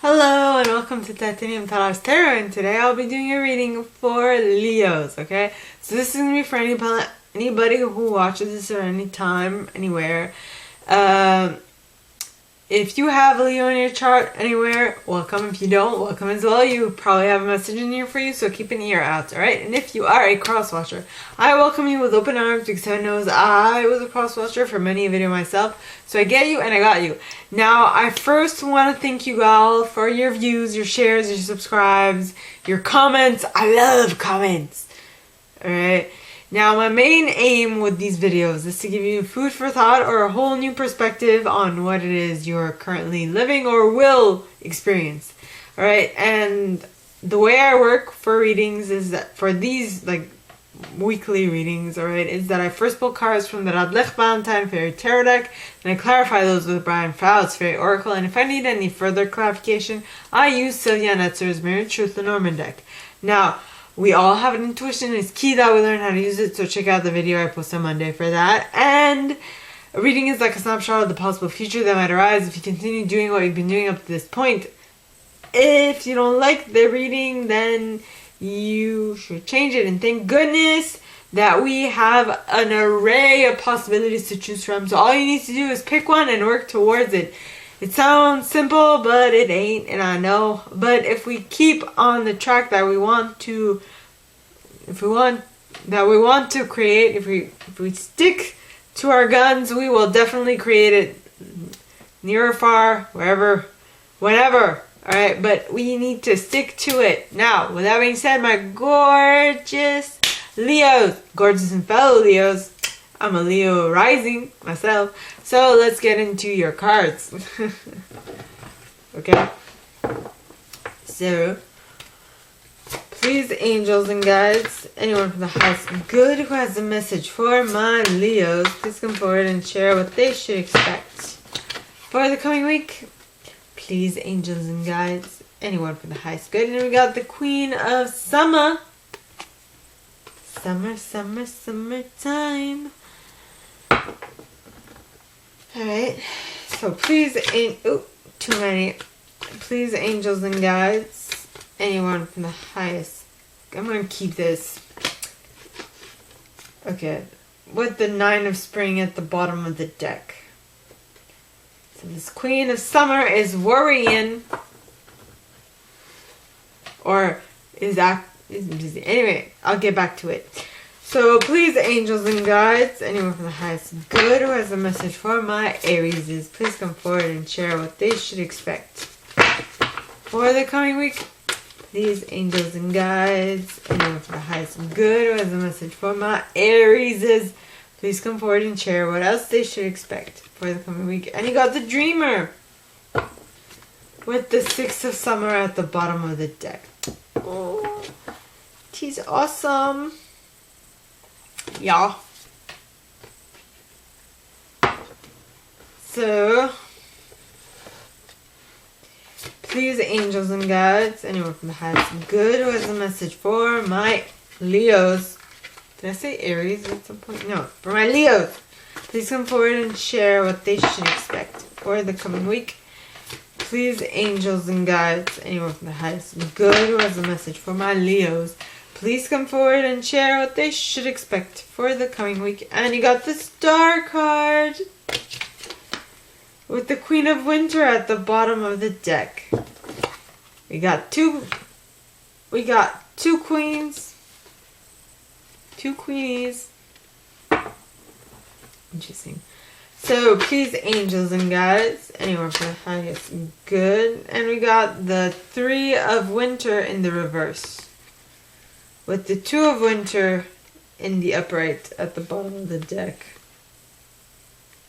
Hello and welcome to Titanium Tarot's Tarot, and today I'll be doing a reading for Leos, okay? So this is going to be for anybody who watches this at any time, anywhere. If you have a Leo in your chart anywhere, welcome. If you don't, welcome as well. You probably have a message in here for you, so keep an ear out, alright? And if you are a cross-watcher, I welcome you with open arms because heaven knows I was a cross-watcher for many a video myself. So I get you and I got you. Now, I first want to thank you all for your views, your shares, your subscribes, your comments. I love comments. Alright? Now, my main aim with these videos is to give you food for thought or a whole new perspective on what it is you're currently living or will experience. Alright? And the way I work for readings is that for these, weekly readings, alright, is that I first pull cards from the Radlich Valentine Fairy Tarot deck, and I clarify those with Brian Fowles Fairy Oracle, and if I need any further clarification, I use Sylvia Netzer's Mirror Truth Lenormand deck. Now, we all have an intuition. It's key that we learn how to use it, so check out the video I post on Monday for that. And a reading is like a snapshot of the possible future that might arise if you continue doing what you've been doing up to this point. If you don't like the reading, then you should change it, and thank goodness that we have an array of possibilities to choose from. So all you need to do is pick one and work towards it. It sounds simple, but it ain't, and I know. But if we keep on the track that we want to, create, if we stick to our guns, we will definitely create it, near or far, wherever, whenever. Alright, but we need to stick to it. Now, with that being said, my gorgeous Leos, gorgeous and fellow Leos, I'm a Leo rising myself, so let's get into your cards. Okay? So, please, angels and guides, anyone from the house good who has a message for my Leos, please come forward and share what they should expect for the coming week. Please, angels and guides, anyone from the highest good. And we got the Queen of Summer. Summertime. Alright. So please, too many. Please, angels and guides, anyone from the highest. I'm going to keep this. Okay. With the Nine of Spring at the bottom of the deck. This Queen of Summer is worrying, or is busy. Anyway, I'll get back to it. So please, angels and guides, anyone from the highest good who has a message for my Aries, please come forward and share what they should expect for the coming week. Please, angels and guides, anyone from the highest good who has a message for my Aries, please come forward and share what else they should expect for the coming week. And you got the Dreamer with the Six of Summer at the bottom of the deck. Oh, she's awesome. Yeah. So, please, angels and guides, anyone from the highest good who has a message for my Leos. Did I say Aries at some point? No, for my Leos. Please come forward and share what they should expect for the coming week. Please, angels and guides, anyone from the highest good who has a message for my Leos, please come forward and share what they should expect for the coming week. And you got the Star card with the Queen of Winter at the bottom of the deck. We got two queens, two queenies. Interesting. So, please, angels and guides, anyone from the highest good. And we got the Three of Winter in the reverse, with the Two of Winter in the upright at the bottom of the deck.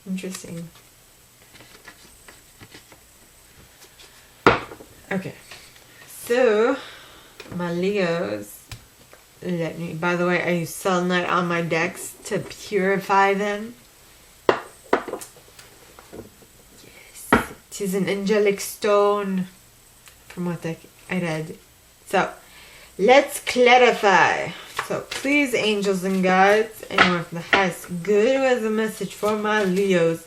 Interesting. Okay. So, my Leos, by the way, I use selenite on my decks to purify them. It is an angelic stone, from what I read. So, let's clarify. So, please, angels and guides, anyone from the highest good who has a message for my Leos,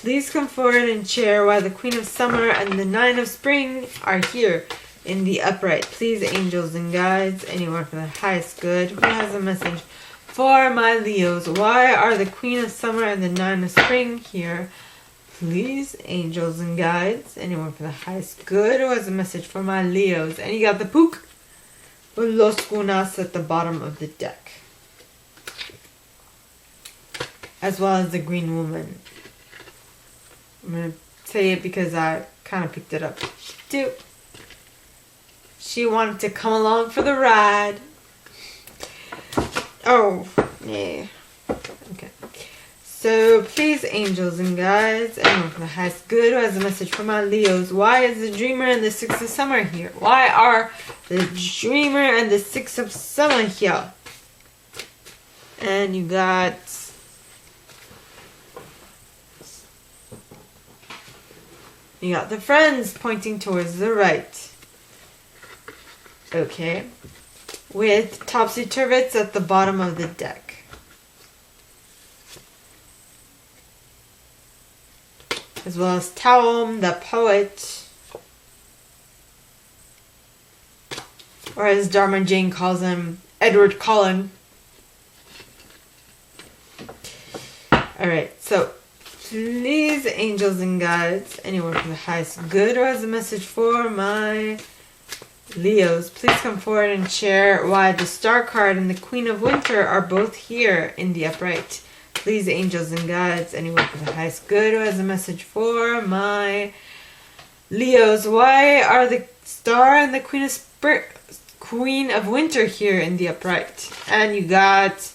Please come forward and share why the Queen of Summer and the Nine of Spring are here in the upright. Please, angels and guides, anyone for the highest good. Who has a message for my Leos? Why are the Queen of Summer and the Nine of Spring here? Please, angels and guides, anyone for the highest good. Who has a message for my Leos? And you got the Pook with Los Gunas at the bottom of the deck, as well as the Green Woman. I'm going to say it because I kind of picked it up too. She wanted to come along for the ride. Oh, yeah. Okay. So, please, angels and guides, anyone for the highest good who has a message for my Leos. Why is the Dreamer and the Six of Summer here? Why are the Dreamer and the Six of Summer here? And you got... You got the Friends pointing towards the right. Okay. With Topsy-Turvets at the bottom of the deck. As well as Taum, the Poet. Or as Dharma Jane calls him, Edward Cullen. Alright, so... Please, angels and guides, anyone for the highest good who has a message for my Leos, please come forward and share why the Star card and the Queen of Winter are both here in the upright. Please, angels and guides, anyone for the highest good who has a message for my Leos, why are the Star and the Queen of Winter here in the upright? And you got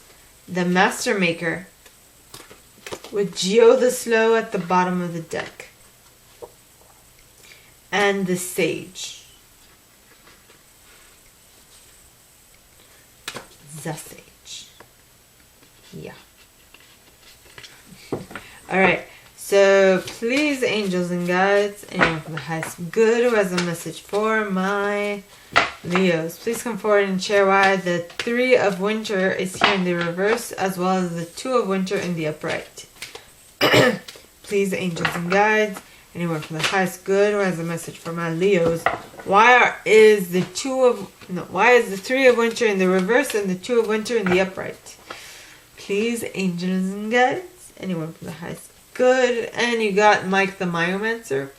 the Master Maker with Geo the Slow at the bottom of the deck. And the Sage. The Sage. Yeah. Alright. So, please, angels and guides, anyone from the highest good who has a message for my Leos, please come forward and share why the Three of Winter is here in the reverse, as well as the Two of Winter in the upright. Please, angels and guides, anyone from the highest good who has a message for my Leos, why is the Three of Winter in the reverse and the Two of Winter in the upright? Please, angels and guides, anyone from the highest good. And you got Mike the Myomancer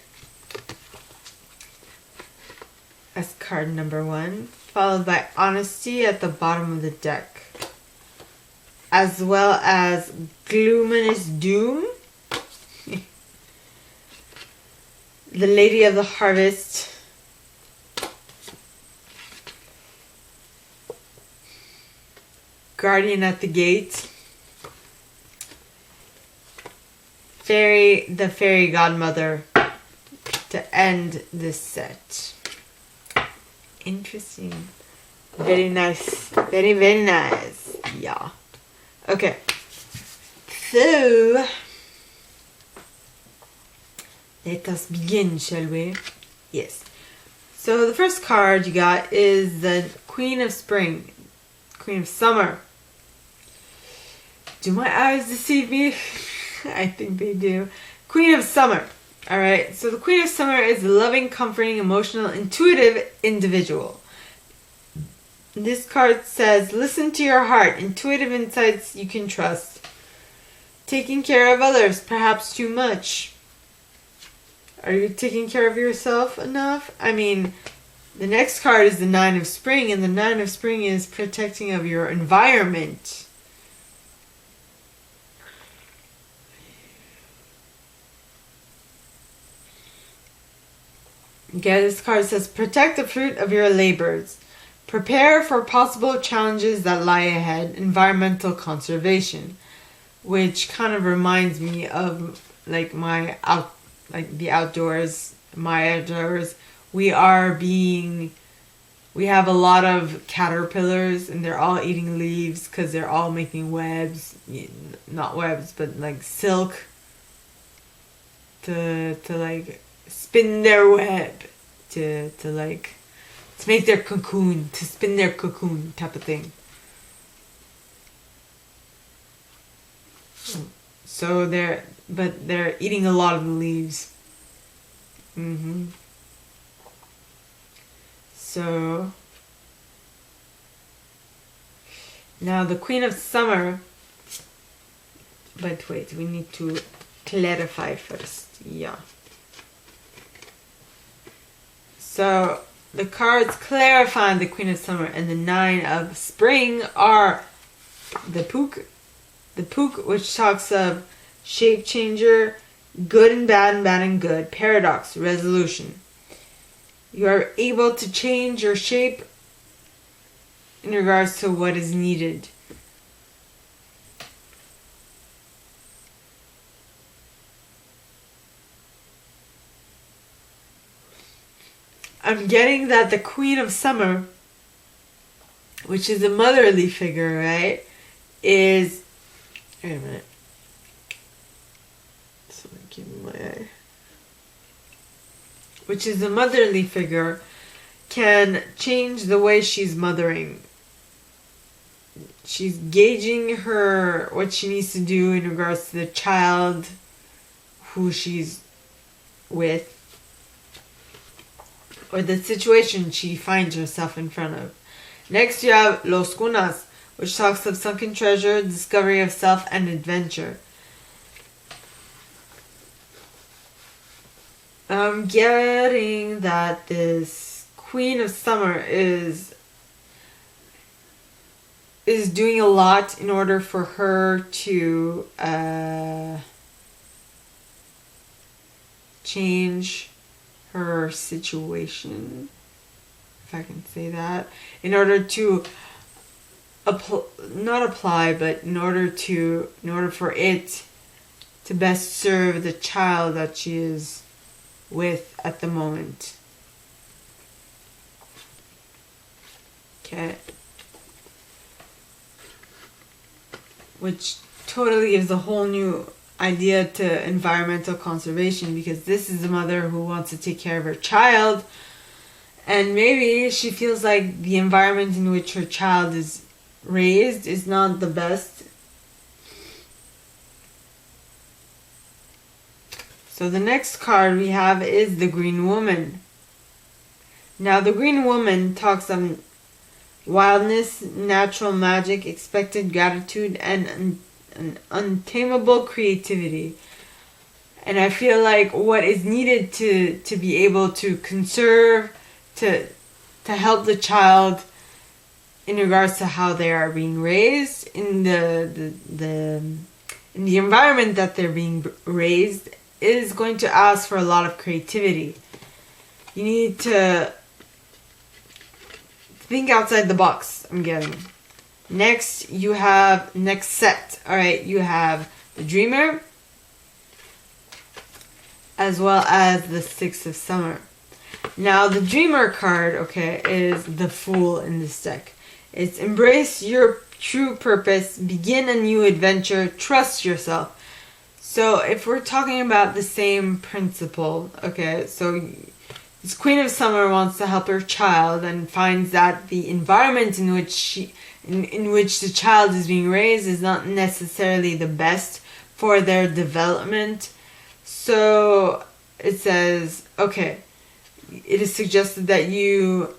as card number 1, followed by Honesty at the bottom of the deck, as well as Gloominous Doom, the Lady of the Harvest, Guardian at the Gate, the Fairy Godmother to end this set. Interesting. Very nice. Very, very nice. Yeah. Okay. So, let us begin, shall we? Yes. So, the first card you got is the Queen of Spring. Queen of Summer. Do my eyes deceive me? I think they do. Queen of Summer. Alright, so the Queen of Summer is a loving, comforting, emotional, intuitive individual. This card says, listen to your heart, intuitive insights you can trust. Taking care of others, perhaps too much. Are you taking care of yourself enough? I mean, the next card is the Nine of Spring, and the Nine of Spring is protecting of your environment. Okay, this card says, protect the fruit of your labors. Prepare for possible challenges that lie ahead. Environmental conservation. Which kind of reminds me of like the outdoors. My outdoors. We have a lot of caterpillars and they're all eating leaves because they're all making webs. Not webs, but like silk. To like spin their web, to make their cocoon, to spin their cocoon type of thing. So but they're eating a lot of the leaves. So now the Queen of Summer, but wait, we need to clarify first. Yeah. So the cards clarifying the Queen of Summer and the Nine of Spring are the Pook, which talks of shape changer, good and bad and bad and good, paradox, resolution. You are able to change your shape in regards to what is needed. I'm getting that the Queen of Summer, which is a motherly figure, right, is... Wait a minute. Someone give me my eye. Which is a motherly figure, can change the way she's mothering. She's gauging what she needs to do in regards to the child who she's with, or the situation she finds herself in front of. Next you have Los Cunas, which talks of sunken treasure, discovery of self, and adventure. I'm getting that this Queen of Summer is doing a lot in order for her to change her situation, if I can say that, in order to not apply, but in order for it to best serve the child that she is with at the moment. Okay. Which totally gives a whole new idea to environmental conservation, because this is a mother who wants to take care of her child, and maybe she feels like the environment in which her child is raised is not the best. So the next card we have is the Green Woman. Now the Green Woman talks on wildness, natural magic, expected gratitude, and an untamable creativity. And I feel like what is needed to be able to conserve, to help the child in regards to how they are being raised, in the environment that they're being raised, is going to ask for a lot of creativity. You need to think outside the box, I'm getting. Next, you have, next set, alright, you have the Dreamer, as well as the Six of Summer. Now, the Dreamer card, okay, is the Fool in this deck. It's embrace your true purpose, begin a new adventure, trust yourself. So, if we're talking about the same principle, okay, so this Queen of Summer wants to help her child and finds that the environment in which the child is being raised is not necessarily the best for their development. So it says, okay, it is suggested that you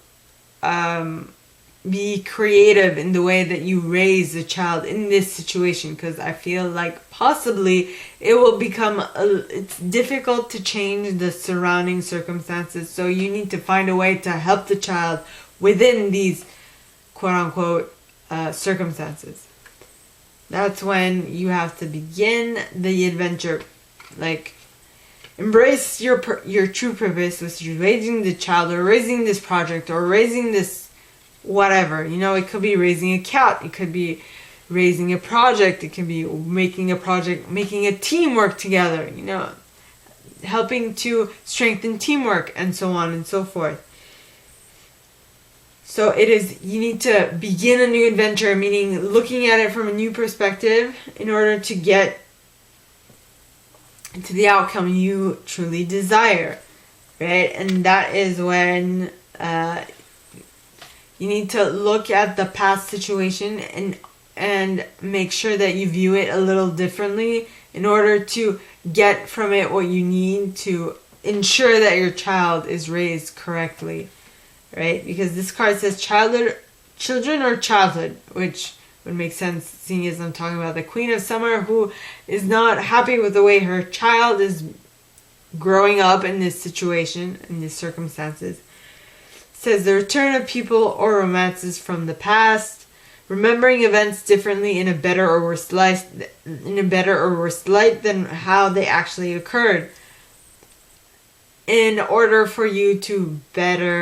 be creative in the way that you raise the child in this situation, because I feel like possibly it will become it's difficult to change the surrounding circumstances, so you need to find a way to help the child within these quote-unquote circumstances. That's when you have to begin the adventure, like embrace your true purpose, which is raising the child, or raising this project, or raising this whatever. You know, it could be raising a cat, it could be raising a project, it can be making a project, making a team work together, you know, helping to strengthen teamwork, and so on and so forth. So it is, you need to begin a new adventure, meaning looking at it from a new perspective in order to get to the outcome you truly desire, right? And that is when you need to look at the past situation and make sure that you view it a little differently in order to get from it what you need to ensure that your child is raised correctly, right? Because this card says children or childhood, which would make sense seeing as I'm talking about the Queen of Summer, who is not happy with the way her child is growing up in this situation, in these circumstances. It says the return of people or romances from the past, remembering events differently in a better or worse light than how they actually occurred, in order for you to best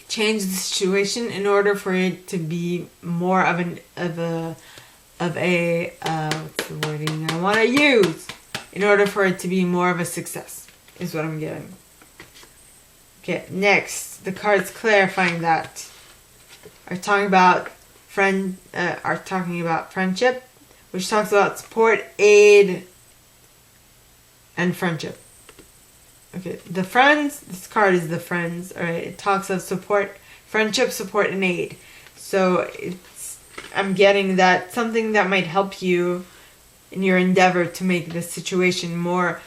change the situation, in order for it to be more of a what's the wording I want to use, in order for it to be more of a success, is what I'm getting. Okay, next, the cards clarifying that are talking about friendship, which talks about support, aid, and friendship. Okay, the friends, this card is the friends, alright, it talks of support, friendship, support, and aid. So I'm getting that something that might help you in your endeavor to make this situation more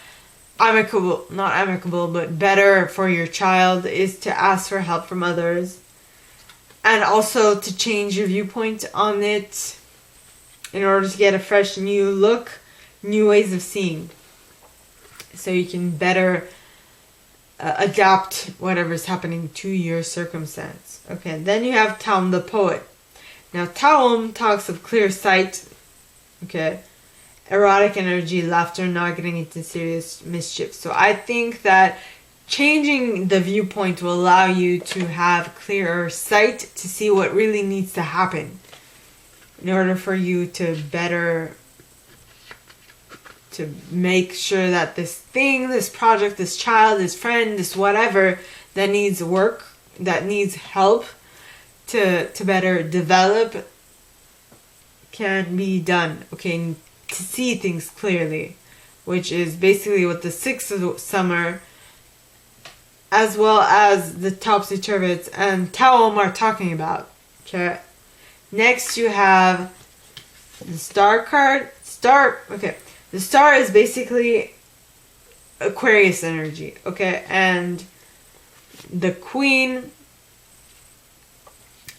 not amicable, but better for your child, is to ask for help from others. And also to change your viewpoint on it in order to get a fresh new look, new ways of seeing. So you can better adapt whatever's happening to your circumstance. Okay, then you have Taum the poet. Now Taum talks of clear sight, okay, erotic energy, laughter, not getting into serious mischief. So I think that changing the viewpoint will allow you to have clearer sight to see what really needs to happen in order for you to make sure that this thing, this project, this child, this friend, this whatever that needs work, that needs help to better develop, can be done. Okay, to see things clearly, which is basically what the Six of Summer, as well as the Topsy-Turvets and Taum are talking about. Okay. Next you have the Star card. Okay. The Star is basically Aquarius energy. Okay. And the Queen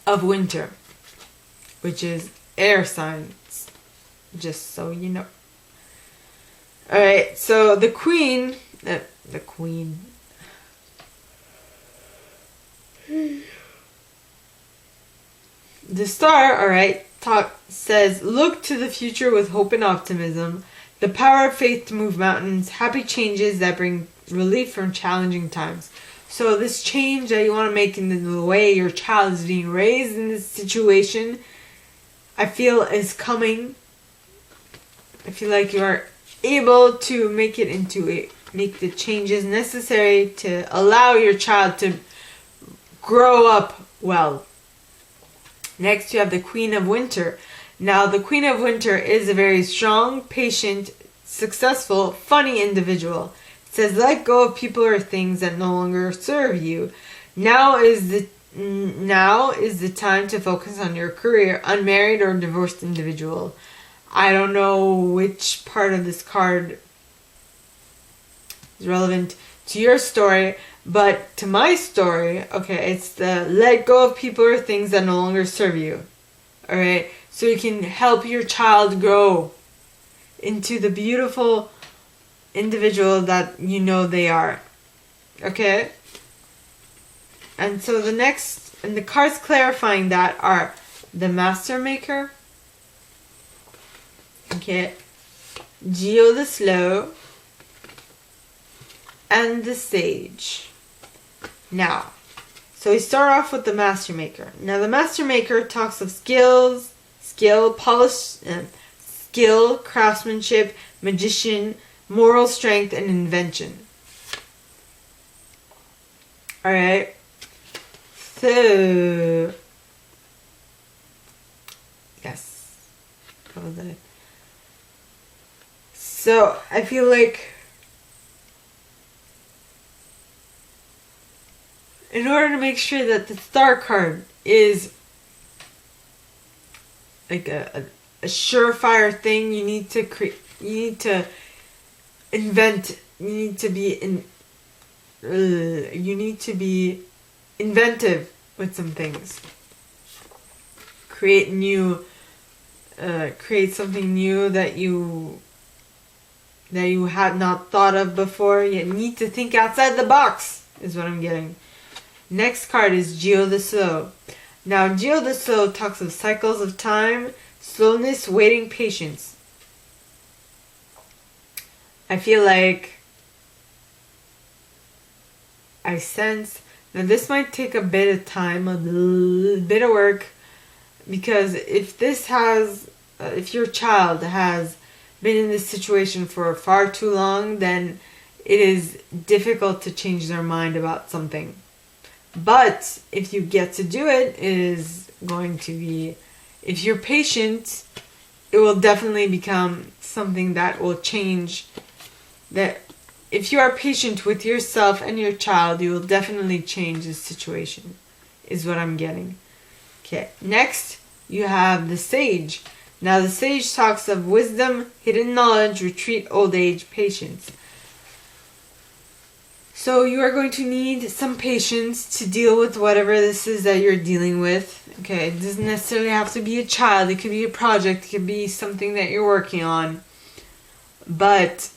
of Winter, which is air signs. Just so you know. Alright. So the Queen. The Star, alright, says, look to the future with hope and optimism, the power of faith to move mountains, happy changes that bring relief from challenging times. So this change that you want to make in the way your child is being raised in this situation, I feel is coming. I feel like you are able to make the changes necessary to allow your child to grow up well. Next, you have the Queen of Winter. Now, the Queen of Winter is a very strong, patient, successful, funny individual. It says, let go of people or things that no longer serve you. Now is the time to focus on your career, unmarried or divorced individual. I don't know which part of this card is relevant to your story, but to my story, okay, it's the let go of people or things that no longer serve you. Alright? So you can help your child grow into the beautiful individual that you know they are. Okay? And so the cards clarifying that are the Master Maker, okay, Geo the Slow, and the Sage. Now, so we start off with the Master Maker. Now, the Master Maker talks of skill, craftsmanship, magician, moral strength, and invention. Alright. So, yes. So, I feel like in order to make sure that the Star card is like a surefire thing. You need to you need to invent. You need to be you need to be inventive with some things. Create something new that you had not thought of before. You need to think outside the box, is what I'm getting. Next card is Geo the Slow. Now, Geo the Slow talks of cycles of time, slowness, waiting, patience. I feel like I sense that this might take a bit of time, a little bit of work, because if your child has been in this situation for far too long, then it is difficult to change their mind about something. But if you get to do it, it is going to be, if you're patient, it will definitely become something that will change. That if you are patient with yourself and your child, you will definitely change the situation, is what I'm getting. Okay, next you have the Sage. Now the Sage talks of wisdom, hidden knowledge, retreat, old age, patience. So you are going to need some patience to deal with whatever this is that you're dealing with. Okay, it doesn't necessarily have to be a child. It could be a project. It could be something that you're working on. But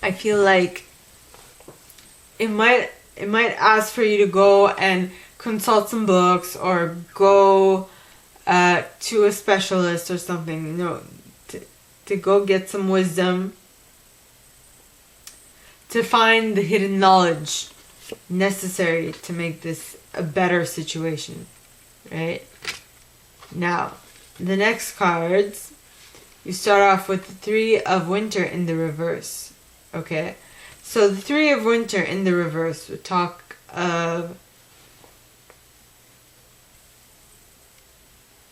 I feel like it might ask for you to go and consult some books or go to a specialist or something. To go get some wisdom, to find the hidden knowledge necessary to make this a better situation, right? Now, the next cards, you start off with the Three of Winter in the reverse, okay? So the Three of Winter in the reverse would talk of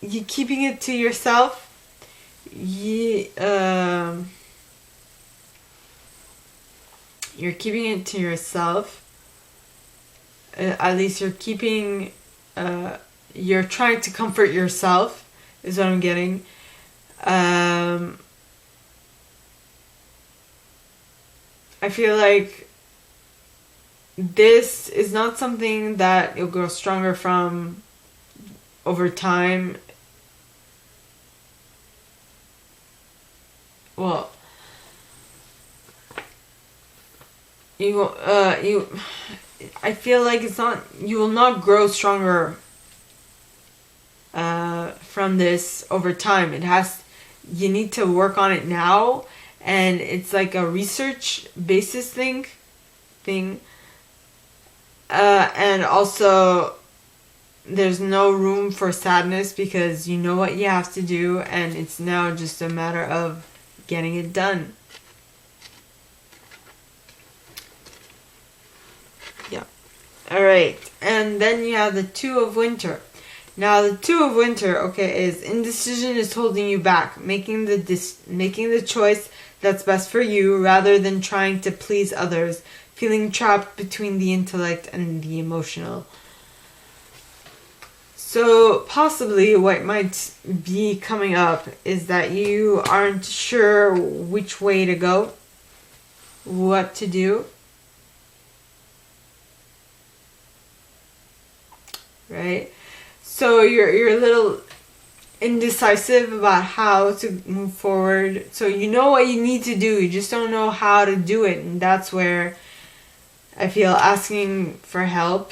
you keeping it to yourself. You're keeping it to yourself. At least you're trying to comfort yourself, is what I'm getting. I feel like this is not something that you'll grow stronger from over time. Well, I feel like you will not grow stronger from this over time. You need to work on it now, and it's like a research basis thing. And also there's no room for sadness because you know what you have to do, and it's now just a matter of getting it done. Yeah. Alright. And then you have the Two of Winter. Now the Two of Winter, okay, is indecision is holding you back, making the choice that's best for you rather than trying to please others, feeling trapped between the intellect and the emotional. So possibly what might be coming up is that you aren't sure which way to go, what to do, right? So you're a little indecisive about how to move forward. So you know what you need to do, you just don't know how to do it, and that's where I feel asking for help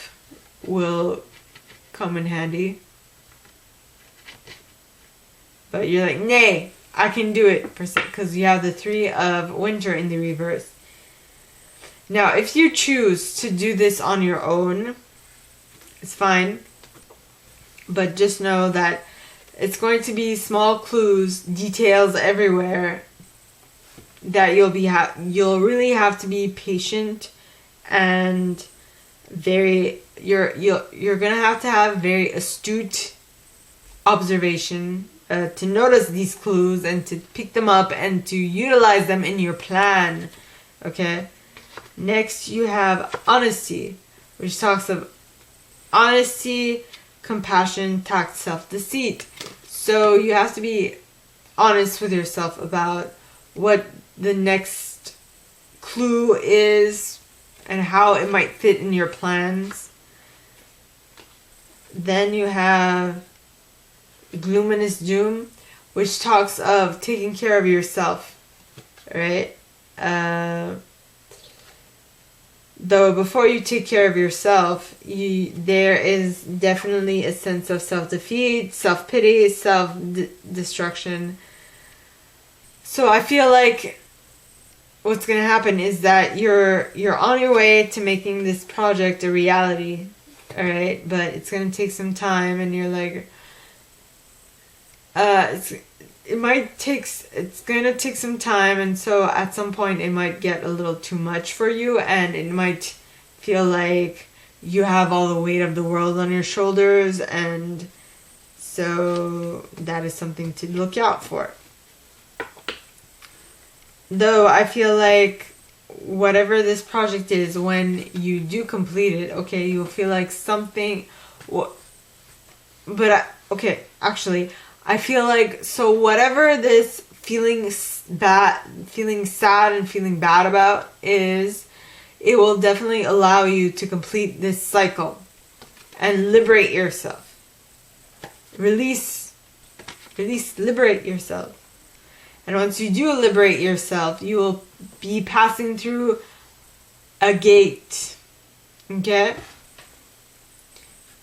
will come in handy. But you're like, nay, I can do it, because you have the Three of Winter in the reverse. Now, if you choose to do this on your own, it's fine. But just know that it's going to be small clues, details everywhere, that you'll really have to be patient and you're gonna have to have very astute observation to notice these clues and to pick them up and to utilize them in your plan. Okay. Next, you have Honesty, which talks of honesty, compassion, tact, self-deceit. So you have to be honest with yourself about what the next clue is and how it might fit in your plans. Then you have Gloominous Doom, which talks of taking care of yourself, right? Though before you take care of yourself, there is definitely a sense of self-defeat, self-pity, self-destruction. So I feel like what's going to happen is that you're on your way to making this project a reality, all right? But it's going to take some time, and you're like, it's going to take some time, and so at some point it might get a little too much for you, and it might feel like you have all the weight of the world on your shoulders, and so that is something to look out for. Though I feel like whatever this project is, when you do complete it, okay, you'll feel like something, I feel like, so whatever this feeling sad and feeling bad about is, it will definitely allow you to complete this cycle and liberate yourself. Release, liberate yourself. And once you do liberate yourself, you will be passing through a gate, okay?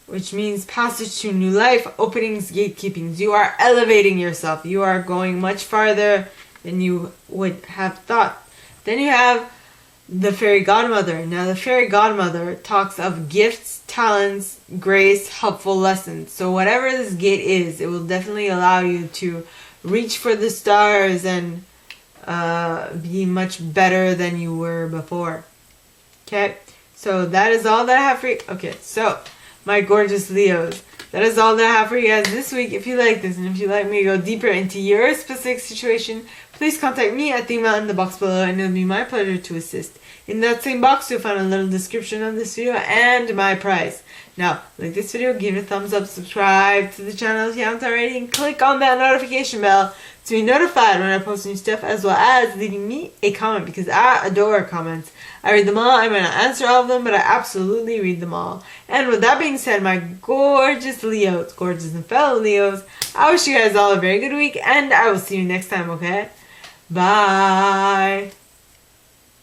Which means passage to new life, openings, gatekeepings. You are elevating yourself. You are going much farther than you would have thought. Then you have the fairy godmother. Now the fairy godmother talks of gifts, talents, grace, helpful lessons. So whatever this gate is, it will definitely allow you to reach for the stars and be much better than you were before. Okay, so that is all that I have for you. Okay, so my gorgeous Leos, that is all that I have for you guys this week. If you like this, and if you'd like me to go deeper into your specific situation, please contact me at the email in the box below, and it'll be my pleasure to assist. In that same box, you'll find a little description of this video and my price. Now, like this video, give it a thumbs up, subscribe to the channel if you haven't already, and click on that notification bell to be notified when I post new stuff, as well as leaving me a comment, because I adore comments. I read them all. I might not answer all of them, but I absolutely read them all. And with that being said, my gorgeous Leos, gorgeous and fellow Leos, I wish you guys all a very good week, and I will see you next time, okay? Bye!